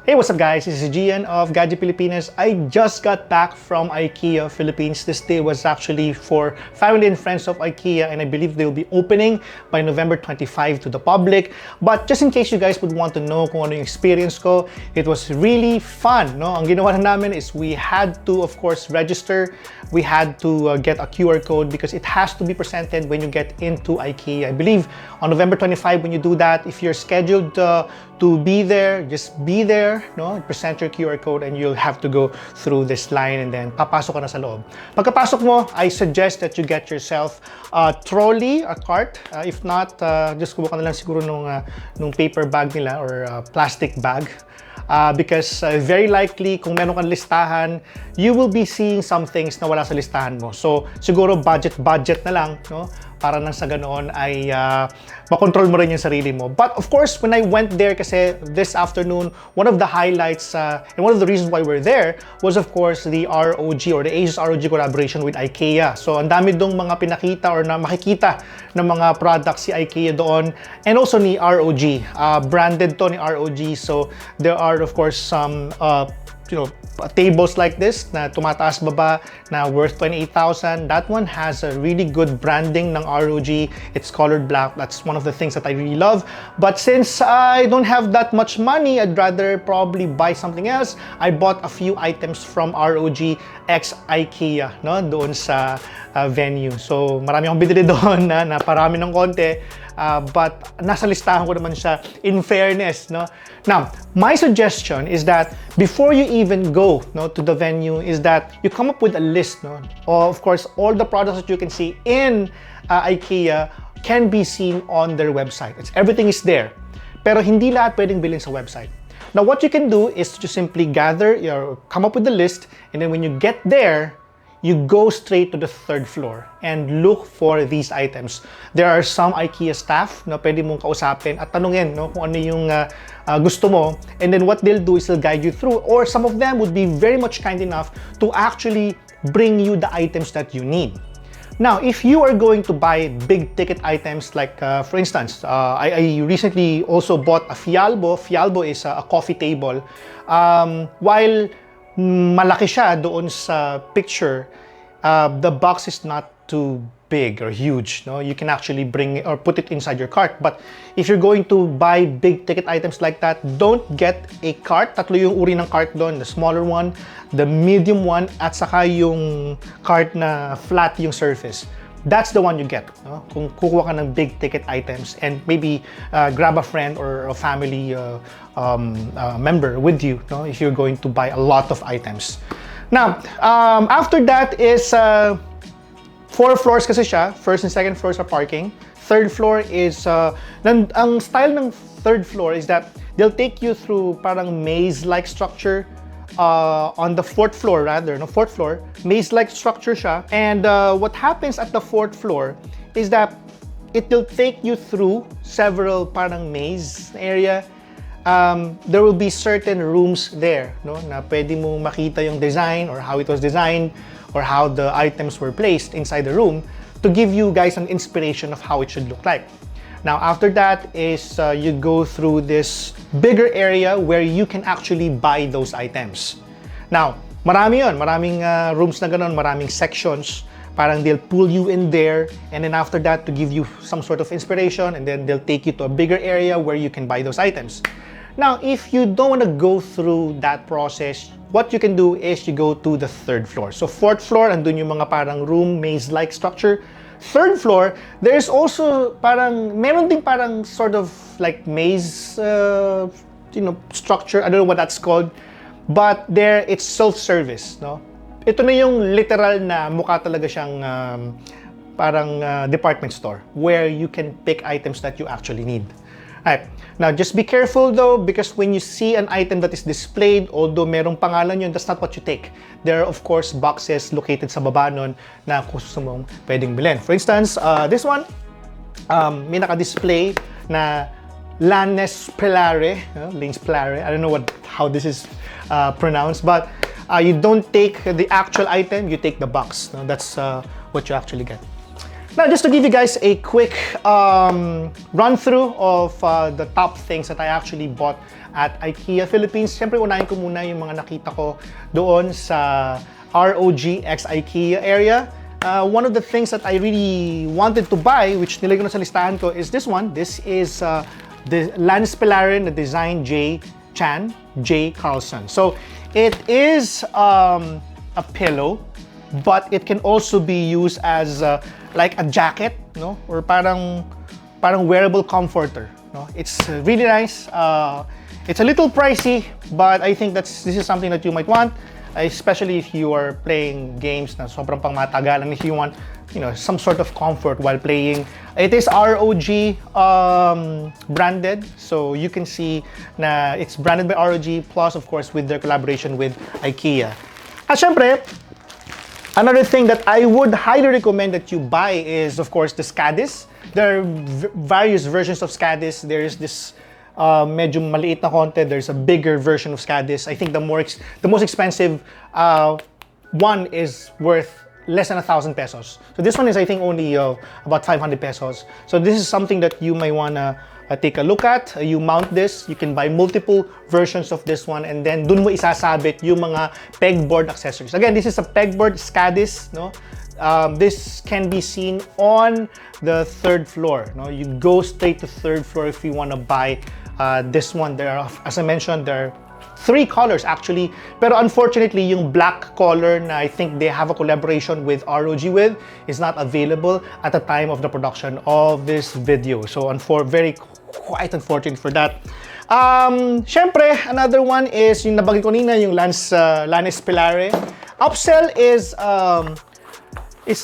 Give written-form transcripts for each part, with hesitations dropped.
Hey, what's up guys? This is Gian of Gadget Pilipinas. I just got back from IKEA Philippines. This day was actually for family and friends of IKEA, and I believe they'll be opening by November 25 to the public. But just in case you guys would want to know kung ano yung experience ko, it was really fun, no? Ang ginawa na namin is we had to, of course, register. We had to get a QR code because it has to be presented when you get into IKEA. I believe on November 25 when you do that, if you're scheduled to be there, just be there, no? Present your QR code and you'll have to go through this line and then papasok ka na sa loob. Pagkapasok mo, I suggest that you get yourself a trolley, a cart. If not, just kuha ka na lang siguro nung paper bag nila or plastic bag. Because very likely, kung meron kang listahan, you will be seeing some things na wala sa listahan mo. So, siguro budget na lang, no? Para nang sa ganoon ay makontrol mo rin yung sarili mo. But of course, when I went there kasi this afternoon, one of the highlights and one of the reasons why we're there was of course the ROG or the Asus ROG collaboration with IKEA. So ang dami dong mga pinakita or na makikita ng mga products si IKEA doon and also ni ROG. Branded to ni ROG. So there are of course some tables like this na tumataas baba na worth 28,000. That one has a really good branding ng ROG. It's colored black. That's one of the things that I really love. But since I don't have that much money, I'd rather probably buy something else. I bought a few items from ROG ex IKEA, no, doon sa venue. So marami akong binili doon na parami ng konti. But nasa listahan ko naman siya in fairness, no? Now, my suggestion is that before you even go, no, to the venue is that you come up with a list, no? Of course, all the products that you can see in IKEA can be seen on their website. Everything is there. Pero hindi lahat pwedeng bilhin sa website. Now, what you can do is to just simply come up with the list, and then when you get there, you go straight to the third floor and look for these items. There are some IKEA staff na pwede mong kausapin at tanungin, no, kung ano yung gusto mo. And then what they'll do is they'll guide you through. Or some of them would be very much kind enough to actually bring you the items that you need. Now, if you are going to buy big ticket items like, for instance, I recently also bought a Fialbo. Fialbo is a coffee table. While malaki siya doon sa picture, the box is not too big or huge, no? You can actually bring or put it inside your cart. But if you're going to buy big ticket items like that, don't get a cart. Tatlo yung uri ng cart doon, the smaller one, the medium one, at saka yung cart na flat yung surface. That's the one you get, no? Kung kukuha ka ng big ticket items and maybe grab a friend or a family member with you, no? If you're going to buy a lot of items. Now, after that is 4 floors kasi siya. First and second floors are parking. Third floor is, ang style ng third floor is that they'll take you through parang maze-like structure. On the fourth floor, maze-like structure siya. And what happens at the fourth floor is that it will take you through several parang maze area. There will be certain rooms there, no, na pwede mo makita yung design or how it was designed or how the items were placed inside the room to give you guys an inspiration of how it should look like. Now, after that is you go through this bigger area where you can actually buy those items. Now, marami yun. Maraming rooms na ganun, maraming sections. Parang they'll pull you in there, and then after that to give you some sort of inspiration, and then they'll take you to a bigger area where you can buy those items. Now, if you don't want to go through that process, what you can do is you go to the third floor. So, fourth floor, andun yung mga parang room, maze-like structure. Third floor, there's also meron ding parang sort of like maze, structure. I don't know what that's called. But there, it's self-service, no? Ito na yung literal na mukha talaga siyang parang department store where you can pick items that you actually need. Alright. Now, just be careful though, because when you see an item that is displayed, although merong pangalan yun, that's not what you take. There are, of course, boxes located sa baba nun na kung gusto mong pwedeng bilhin. For instance, this one, may naka-display na Lanes Pelare, Lanes Pelare. I don't know how this is pronounced, but you don't take the actual item, you take the box. No? That's what you actually get. Now, just to give you guys a quick run-through of the top things that I actually bought at IKEA Philippines. Siyempre, unahin ko muna yung mga nakita ko doon sa ROG x IKEA area. One of the things that I really wanted to buy, which nilagay ko na sa listahan ko, is this one. This is the Lance Pilarin, the Design J. Chan, J. Carlson. So, it is a pillow, but it can also be used as like a jacket, no? Or parang wearable comforter, no? It's really nice. It's a little pricey, but I think this is something that you might want, especially if you are playing games na sobrang pangmatagalan, if you want, you know, some sort of comfort while playing. It is ROG branded, so you can see na it's branded by ROG, plus of course with their collaboration with IKEA. At syempre, another thing that I would highly recommend that you buy is, of course, the SCADIS. There are various versions of SCADIS. There is this medyo maliit na konti. There's a bigger version of SCADIS. I think the most expensive one is worth less than 1,000 pesos. So this one is, I think, only about 500 pesos. So this is something that you may wanna take a look at. You mount this. You can buy multiple versions of this one, and then dun mo isasabit yung mga pegboard accessories. Again, this is a pegboard SCADIS, no? This can be seen on the 3rd floor. No, you go straight to 3rd floor if you want to buy this one. There are, as I mentioned, there are 3 colors actually, pero unfortunately yung black color na I think they have a collaboration with ROG with is not available at the time of the production of this video. So quite unfortunate for that. Syempre, another one is yung nabanggit ko nina, yung Lance Pilarin. Upsell is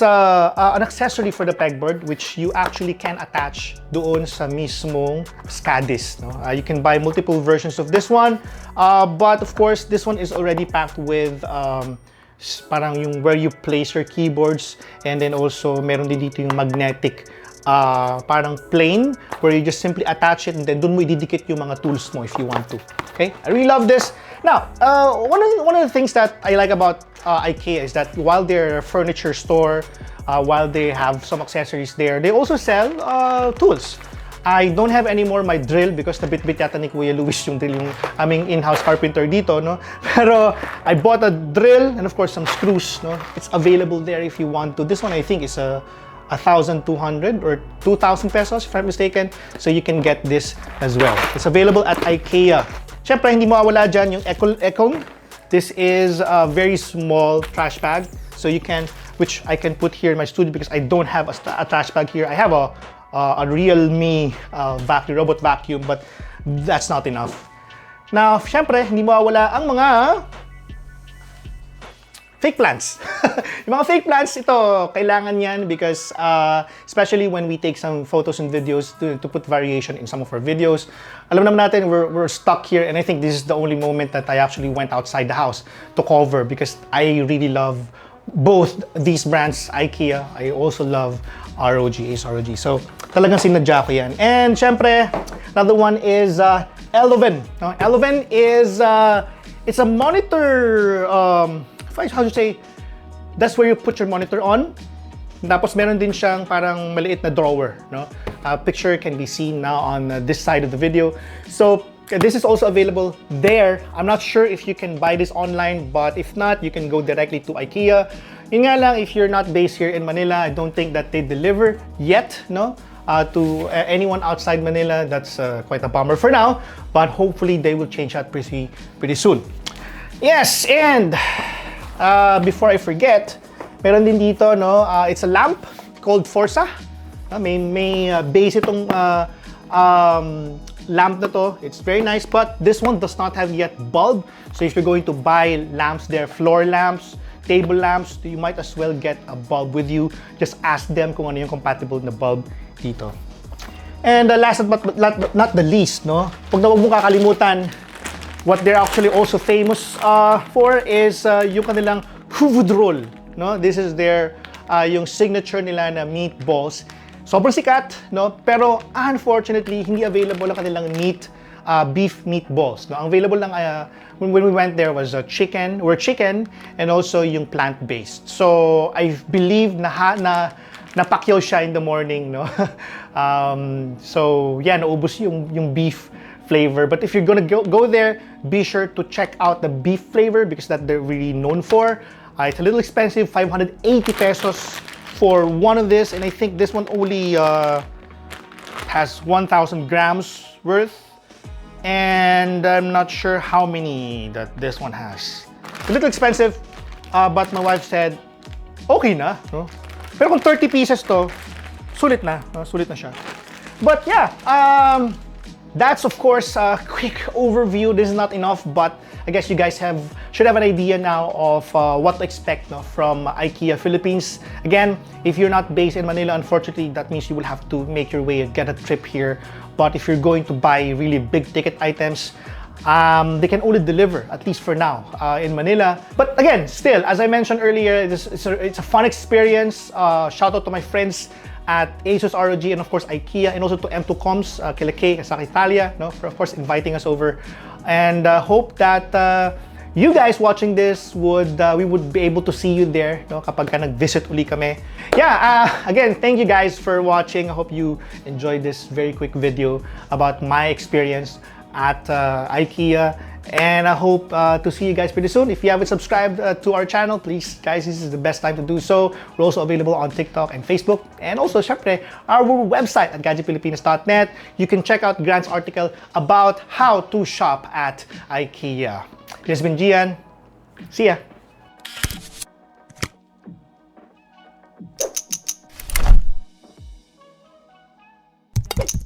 an accessory for the pegboard which you actually can attach doon sa mismong SCADIS. No? You can buy multiple versions of this one, but of course this one is already packed with parang yung where you place your keyboards, and then also meron din dito yung magnetic parang plane where you just simply attach it, and then doon mo ididikit yung mga tools mo if you want to. Okay, I really love this. Now, one of the things that I like about IKEA is that while they're a furniture store, while they have some accessories there, they also sell tools. I don't have anymore my drill because nabitbit yata ni Kuya Luis yung drill, yung aming in-house carpenter dito, no? Pero I bought a drill and of course some screws, no? It's available there if you want to. This one I think is 1,200 or 2,000 pesos if I'm mistaken. So you can get this as well. It's available at IKEA. Siyempre, hindi mawawala dyan yung Ekong. This is a very small trash bag. So you can, which I can put here in my studio because I don't have a trash bag here. I have a Realme robot vacuum, but that's not enough. Now, siyempre, hindi mawawala ang mga fake plants. Yung mga fake plants, ito, kailangan yan because especially when we take some photos and videos to put variation in some of our videos. Alam naman natin, we're stuck here, and I think this is the only moment that I actually went outside the house to cover because I really love both these brands, IKEA. I also love ROG, Ace ROG. So, talagang sinadya ko yan. And syempre, another one is Eloven. No? Eloven is, it's a monitor, how to say, that's where you put your monitor on. Tapos meron din siyang parang maliit na drawer, no? Picture can be seen now on this side of the video. So this is also available there. I'm not sure if you can buy this online, but if not, you can go directly to IKEA. Yun nga lang, if you're not based here in Manila, I don't think that they deliver yet, no? To anyone outside Manila. That's quite a bummer for now, but hopefully they will change that pretty soon. Yes, and before I forget, meron din dito, no? It's a lamp called Forza. May base itong lamp na to. It's very nice, but this one does not have yet bulb. So if you're going to buy lamps there, floor lamps, table lamps, you might as well get a bulb with you. Just ask them kung ano yung compatible na bulb dito. And last but not the least, no? Huwag mong kakalimutan, what they're actually also famous for is yung kanilang hood roll, no? This is their yung signature nila na meatballs. Sobrang sikat, no? Pero unfortunately, hindi available ang kanilang beef meatballs, no? Ang available lang when we went there was chicken and also yung plant-based. So I believe na napakyaw siya in the morning, no? So, yeah, naubos yung beef flavor. But if you're gonna go there, be sure to check out the beef flavor because that they're really known for. It's a little expensive, 580 pesos for one of this, and I think this one only has 1,000 grams worth, and I'm not sure how many that this one has. A little expensive, but my wife said, okay na, no? Pero kung 30 pieces to, sulit na siya. But yeah, that's of course a quick overview. This is not enough, but I guess you guys should have an idea now of what to expect, no, from IKEA Philippines. Again, if you're not based in Manila, unfortunately, that means you will have to make your way and get a trip here. But if you're going to buy really big ticket items, they can only deliver, at least for now, in Manila. But again, still, as I mentioned earlier, it's a fun experience. Shout out to my friends at ASUS ROG and of course IKEA, and also to M2 Coms, Kila K, sa Italia, no, for of course inviting us over. And hope that you guys watching this we would be able to see you there, no, kapag ka nag-visit uli kami. Yeah, again, thank you guys for watching. I hope you enjoyed this very quick video about my experience at IKEA, and I hope to see you guys pretty soon. If you haven't subscribed to our channel, please guys, this is the best time to do so. We're also available on TikTok and Facebook, and also syempre our website at gadgetpilipinas.net. You can check out Grant's article about how to shop at IKEA. This has been Gian. See ya.